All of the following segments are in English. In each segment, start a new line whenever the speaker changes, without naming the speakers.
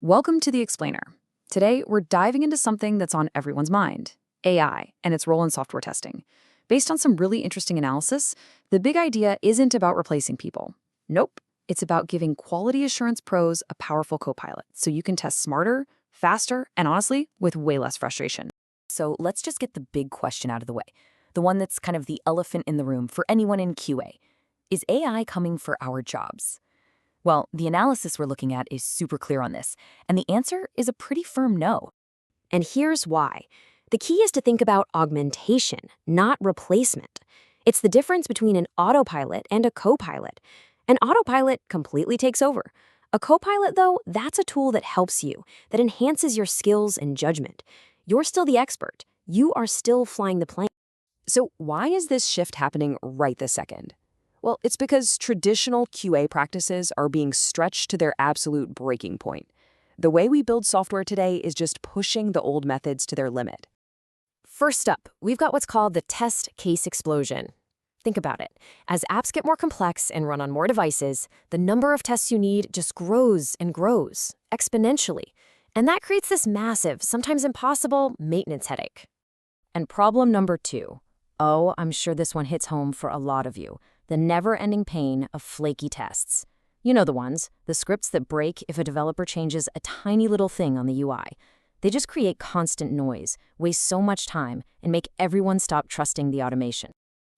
Welcome to The Explainer. Today, we're diving into something that's on everyone's mind, AI and its role in software testing. Based on some really interesting analysis, the big idea isn't about replacing people. Nope, it's about giving quality assurance pros a powerful co-pilot so you can test smarter, faster, and honestly, with way less frustration.
So let's just get the big question out of the way, the one that's kind of the elephant in the room for anyone in QA. Is AI coming for our jobs? Well, the analysis we're looking at is super clear on this, and the answer is a pretty firm no.
And here's why. The key is to think about augmentation, not replacement. It's the difference between an autopilot and a co-pilot. An autopilot completely takes over. A co-pilot, though, that's a tool that helps you, that enhances your skills and judgment. You're still the expert. You are still flying the plane.
So why is this shift happening right this second? Well, it's because traditional QA practices are being stretched to their absolute breaking point. The way we build software today is just pushing the old methods to their limit.
First up, we've got what's called the test case explosion. Think about it. As apps get more complex and run on more devices, the number of tests you need just grows and grows, exponentially. And that creates this massive, sometimes impossible, maintenance headache.
And problem number 2. Oh, I'm sure this one hits home for a lot of you. The never-ending pain of flaky tests. You know the ones, the scripts that break if a developer changes a tiny little thing on the UI. They just create constant noise, waste so much time, and make everyone stop trusting the automation.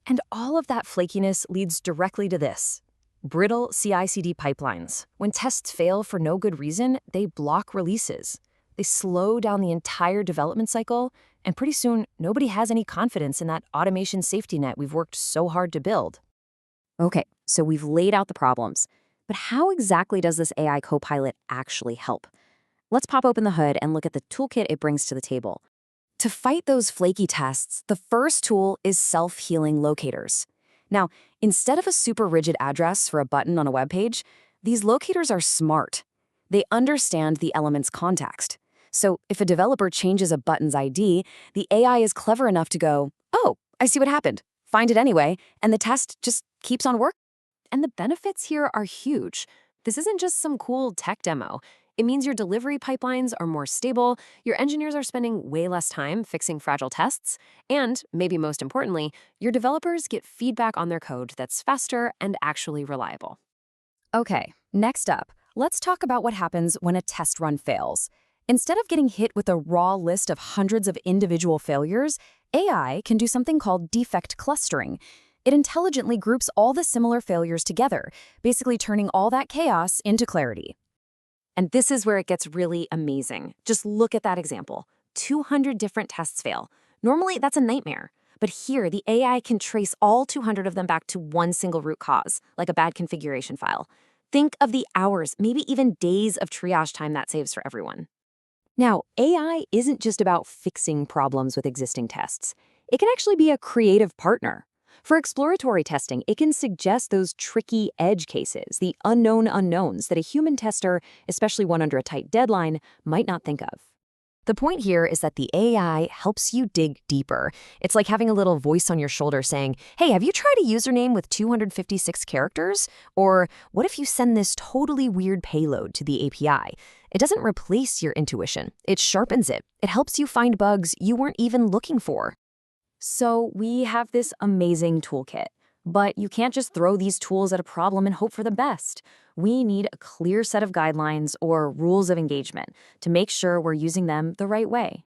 And all of that flakiness leads directly to this: brittle CI/CD pipelines. When tests fail for no good reason, they block releases. They slow down the entire development cycle, and pretty soon, nobody has any confidence in that automation safety net we've worked so hard to build.
Okay, so we've laid out the problems. But how exactly does this AI co-pilot actually help? Let's pop open the hood and look at the toolkit it brings to the table. To fight those flaky tests, the first tool is self-healing locators. Now, instead of a super rigid address for a button on a web page, these locators are smart. They understand the element's context. So if a developer changes a button's ID, the AI is clever enough to go, "Oh, I see what happened. Find it anyway," and the test just keeps on working. And the benefits here are huge. This isn't just some cool tech demo. It means your delivery pipelines are more stable, your engineers are spending way less time fixing fragile tests, and, maybe most importantly, your developers get feedback on their code that's faster and actually reliable. Okay, next up, let's talk about what happens when a test run fails. Instead of getting hit with a raw list of hundreds of individual failures, AI can do something called defect clustering. It intelligently groups all the similar failures together, basically turning all that chaos into clarity. And this is where it gets really amazing. Just look at that example. 200 different tests fail. Normally, that's a nightmare. But here, the AI can trace all 200 of them back to one single root cause, like a bad configuration file. Think of the hours, maybe even days of triage time that saves for everyone. Now, AI isn't just about fixing problems with existing tests. It can actually be a creative partner. For exploratory testing, it can suggest those tricky edge cases, the unknown unknowns that a human tester, especially one under a tight deadline, might not think of. The point here is that the AI helps you dig deeper. It's like having a little voice on your shoulder saying, "Hey, have you tried a username with 256 characters? Or what if you send this totally weird payload to the API?" It doesn't replace your intuition. It sharpens it. It helps you find bugs you weren't even looking for. So we have this amazing toolkit. But you can't just throw these tools at a problem and hope for the best. We need a clear set of guidelines or rules of engagement to make sure we're using them the right way.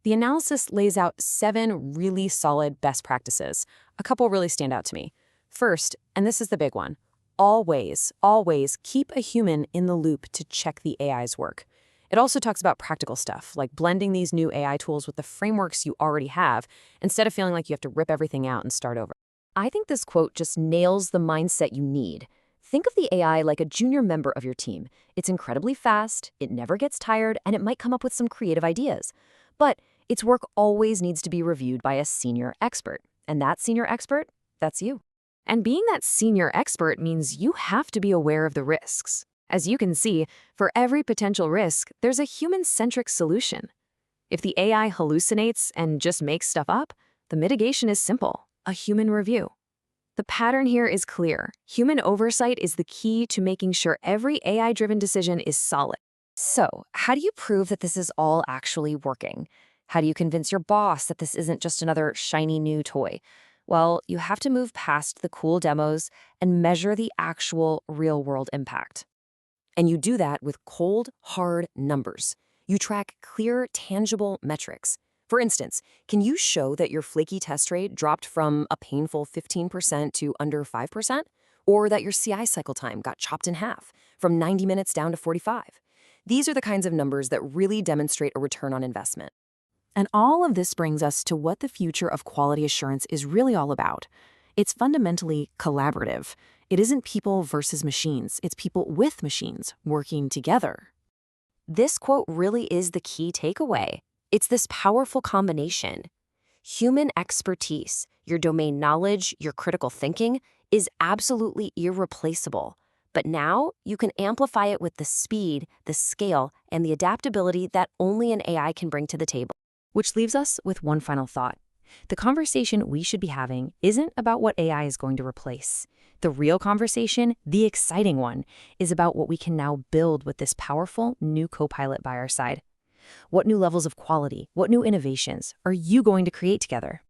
The analysis lays out 7 really solid best practices. A couple really stand out to me. First, and this is the big one, always keep a human in the loop to check the AI's work. It also talks about practical stuff, like blending these new AI tools with the frameworks you already have, instead of feeling like you have to rip everything out and start over. I think this quote just nails the mindset you need. Think of the AI like a junior member of your team. It's incredibly fast, it never gets tired, and it might come up with some creative ideas. But its work always needs to be reviewed by a senior expert. And that senior expert, that's you. And being that senior expert means you have to be aware of the risks. As you can see, for every potential risk, there's a human-centric solution. If the AI hallucinates and just makes stuff up, the mitigation is simple: a human review. The pattern here is clear. Human oversight is the key to making sure every AI-driven decision is solid. So, how do you prove that this is all actually working? How do you convince your boss that this isn't just another shiny new toy? Well, you have to move past the cool demos and measure the actual real world impact. And you do that with cold, hard numbers. You track clear, tangible metrics. For instance, can you show that your flaky test rate dropped from a painful 15% to under 5%? Or that your CI cycle time got chopped in half, from 90 minutes down to 45? These are the kinds of numbers that really demonstrate a return on investment.
And all of this brings us to what the future of quality assurance is really all about. It's fundamentally collaborative. It isn't people versus machines, it's people with machines working together.
This quote really is the key takeaway. It's this powerful combination. Human expertise, your domain knowledge, your critical thinking, is absolutely irreplaceable. But now you can amplify it with the speed, the scale, and the adaptability that only an AI can bring to the table.
Which leaves us with one final thought. The conversation we should be having isn't about what AI is going to replace. The real conversation, the exciting one, is about what we can now build with this powerful new co-pilot by our side. What new levels of quality, what new innovations are you going to create together?